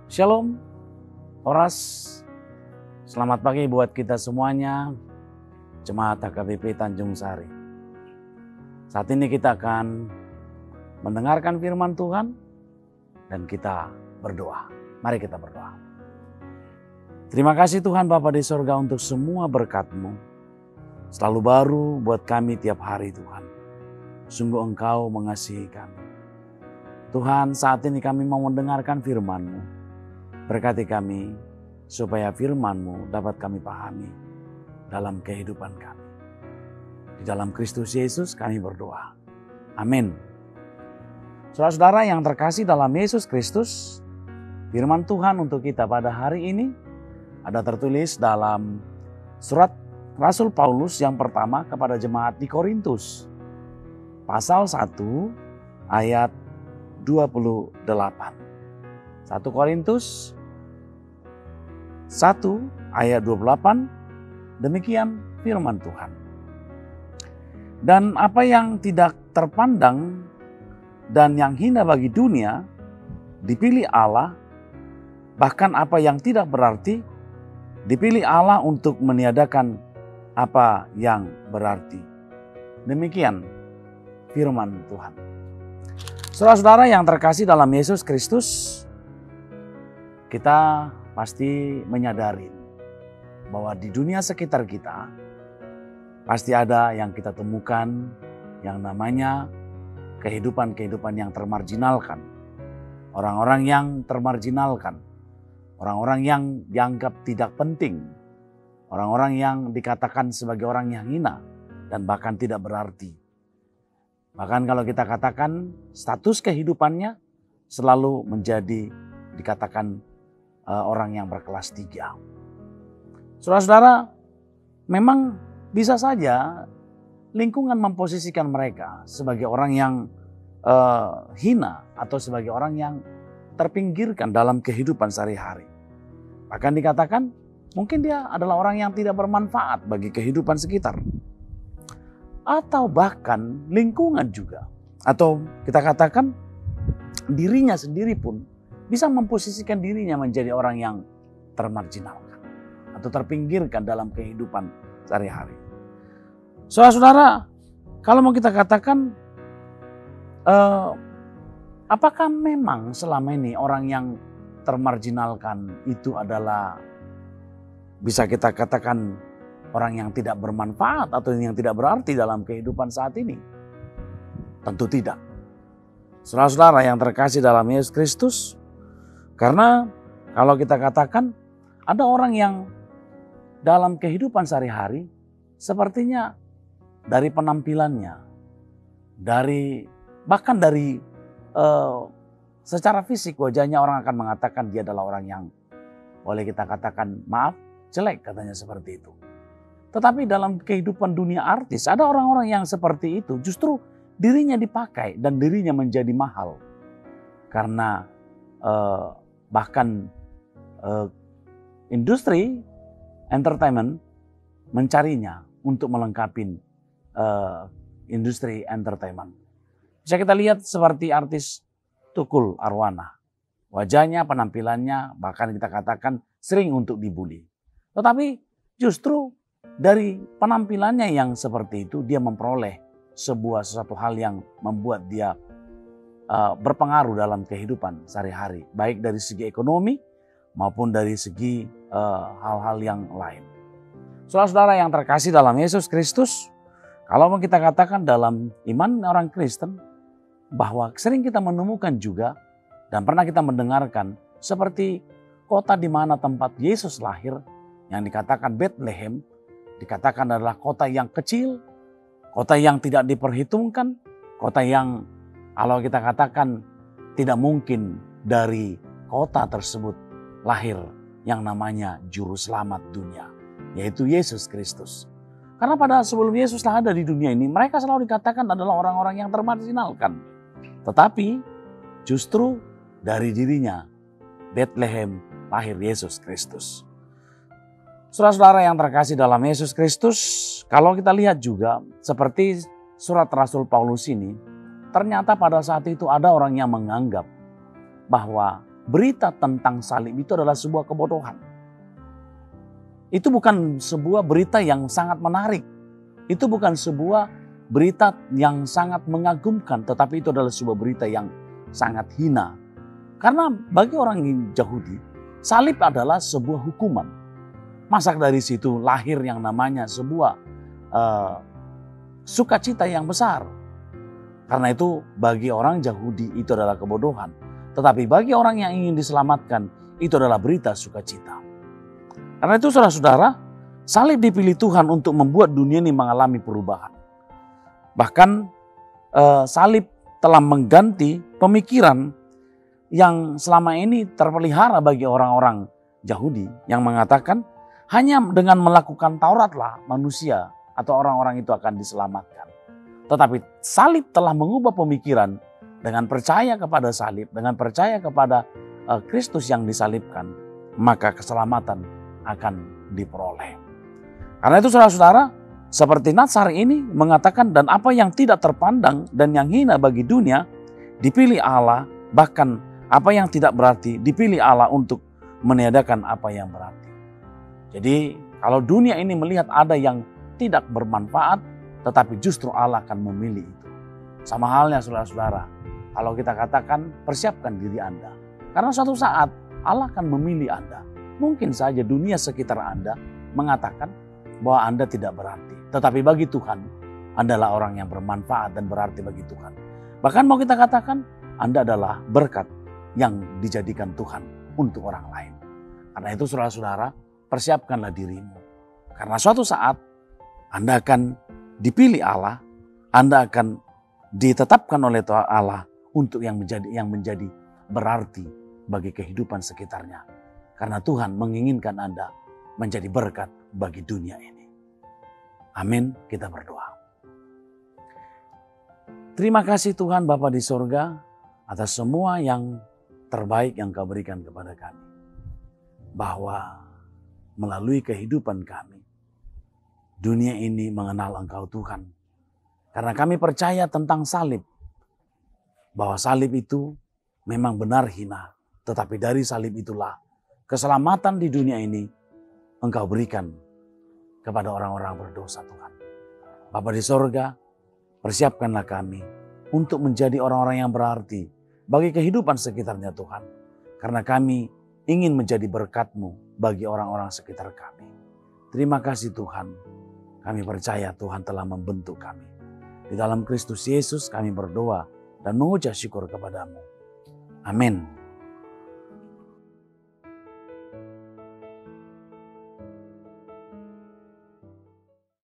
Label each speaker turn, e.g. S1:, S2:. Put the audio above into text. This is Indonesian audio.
S1: Shalom, Horas. Selamat pagi buat kita semuanya, Jemaat HKBP Tanjung Sari. Saat ini kita akan mendengarkan firman Tuhan dan kita berdoa. Mari kita berdoa. Terima kasih Tuhan Bapa di sorga untuk semua berkat-Mu. Selalu baru buat kami tiap hari Tuhan. Sungguh Engkau mengasihi kami. Tuhan, saat ini kami mau mendengarkan firman-Mu. Berkati kami supaya firman-Mu dapat kami pahami dalam kehidupan kami. Di dalam Kristus Yesus kami berdoa. Amin. Saudara-saudara yang terkasih dalam Yesus Kristus, firman Tuhan untuk kita pada hari ini ada tertulis dalam surat Rasul Paulus yang pertama kepada jemaat di Korintus. Pasal 1 ayat 28. 1 Korintus 1 ayat 28, demikian firman Tuhan. Dan apa yang tidak terpandang dan yang hina bagi dunia, dipilih Allah, bahkan apa yang tidak berarti, dipilih Allah untuk meniadakan apa yang berarti. Demikian firman Tuhan. Saudara-saudara yang terkasih dalam Yesus Kristus, kita pasti menyadari bahwa di dunia sekitar kita pasti ada yang kita temukan yang namanya kehidupan-kehidupan yang termarginalkan. Orang-orang yang termarginalkan, orang-orang yang dianggap tidak penting, orang-orang yang dikatakan sebagai orang yang hina dan bahkan tidak berarti. Bahkan kalau kita katakan status kehidupannya selalu menjadi dikatakan orang yang berkelas 3. Saudara-saudara, memang bisa saja lingkungan memposisikan mereka sebagai orang yang hina atau sebagai orang yang terpinggirkan dalam kehidupan sehari-hari. Bahkan dikatakan mungkin dia adalah orang yang tidak bermanfaat bagi kehidupan sekitar. Atau bahkan lingkungan juga. Atau kita katakan dirinya sendiri pun bisa memposisikan dirinya menjadi orang yang termarginalkan atau terpinggirkan dalam kehidupan sehari-hari. Saudara-saudara, kalau mau kita katakan, apakah memang selama ini orang yang termarginalkan itu adalah bisa kita katakan orang yang tidak bermanfaat atau yang tidak berarti dalam kehidupan saat ini? Tentu tidak. Saudara-saudara yang terkasih dalam Yesus Kristus, karena kalau kita katakan ada orang yang dalam kehidupan sehari-hari sepertinya dari penampilannya, bahkan dari secara fisik wajahnya orang akan mengatakan dia adalah orang yang boleh kita katakan maaf jelek katanya seperti itu. Tetapi dalam kehidupan dunia artis ada orang-orang yang seperti itu justru dirinya dipakai dan dirinya menjadi mahal karena bahkan industri entertainment mencarinya untuk melengkapi industri entertainment. Bisa kita lihat seperti artis Tukul Arwana. Wajahnya, penampilannya bahkan kita katakan sering untuk dibully. Tetapi justru dari penampilannya yang seperti itu dia memperoleh sesuatu hal yang membuat dia berpengaruh dalam kehidupan sehari-hari, baik dari segi ekonomi maupun dari segi hal-hal yang lain. Saudara-saudara yang terkasih dalam Yesus Kristus, kalau kita katakan dalam iman orang Kristen, bahwa sering kita menemukan juga dan pernah kita mendengarkan seperti kota di mana tempat Yesus lahir, yang dikatakan Bethlehem, dikatakan adalah kota yang kecil, kota yang tidak diperhitungkan, kota yang kalau kita katakan tidak mungkin dari kota tersebut lahir yang namanya juru selamat dunia, yaitu Yesus Kristus. Karena pada sebelum Yesus ada di dunia ini, mereka selalu dikatakan adalah orang-orang yang termarginalkan. Tetapi justru dari dirinya, Bethlehem, lahir Yesus Kristus. Saudara-saudara yang terkasih dalam Yesus Kristus, kalau kita lihat juga seperti surat Rasul Paulus ini, ternyata pada saat itu ada orang yang menganggap bahwa berita tentang salib itu adalah sebuah kebodohan. Itu bukan sebuah berita yang sangat menarik. Itu bukan sebuah berita yang sangat mengagumkan, tetapi itu adalah sebuah berita yang sangat hina. Karena bagi orang Yahudi, salib adalah sebuah hukuman. Masa dari situ lahir yang namanya sebuah sukacita yang besar. Karena itu bagi orang Yahudi itu adalah kebodohan. Tetapi bagi orang yang ingin diselamatkan, itu adalah berita sukacita. Karena itu saudara-saudara, salib dipilih Tuhan untuk membuat dunia ini mengalami perubahan. Bahkan salib telah mengganti pemikiran yang selama ini terpelihara bagi orang-orang Yahudi yang mengatakan hanya dengan melakukan Tauratlah manusia atau orang-orang itu akan diselamatkan. Tetapi salib telah mengubah pemikiran dengan percaya kepada salib, dengan percaya kepada Kristus yang disalibkan, maka keselamatan akan diperoleh. Karena itu saudara-saudara, seperti Natsar ini mengatakan, dan apa yang tidak terpandang dan yang hina bagi dunia dipilih Allah, bahkan apa yang tidak berarti dipilih Allah untuk meniadakan apa yang berarti. Jadi kalau dunia ini melihat ada yang tidak bermanfaat, tetapi justru Allah akan memilih itu. Sama halnya saudara-saudara, kalau kita katakan persiapkan diri Anda. Karena suatu saat Allah akan memilih Anda. Mungkin saja dunia sekitar Anda mengatakan bahwa Anda tidak berarti. Tetapi bagi Tuhan, Anda adalah orang yang bermanfaat dan berarti bagi Tuhan. Bahkan mau kita katakan, Anda adalah berkat yang dijadikan Tuhan untuk orang lain. Karena itu saudara-saudara, persiapkanlah dirimu. Karena suatu saat Anda akan dipilih Allah, Anda akan ditetapkan oleh Allah untuk yang menjadi berarti bagi kehidupan sekitarnya. Karena Tuhan menginginkan Anda menjadi berkat bagi dunia ini. Amin, kita berdoa. Terima kasih Tuhan Bapa di sorga atas semua yang terbaik yang Kau berikan kepada kami. Bahwa melalui kehidupan kami, dunia ini mengenal Engkau Tuhan. Karena kami percaya tentang salib. Bahwa salib itu memang benar hina. Tetapi dari salib itulah keselamatan di dunia ini Engkau berikan kepada orang-orang berdosa Tuhan. Bapa di sorga, persiapkanlah kami untuk menjadi orang-orang yang berarti bagi kehidupan sekitarnya Tuhan. Karena kami ingin menjadi berkat-Mu bagi orang-orang sekitar kami. Terima kasih Tuhan. Kami percaya Tuhan telah membentuk kami. Di dalam Kristus Yesus kami berdoa dan mengucap syukur kepada-Mu. Amin.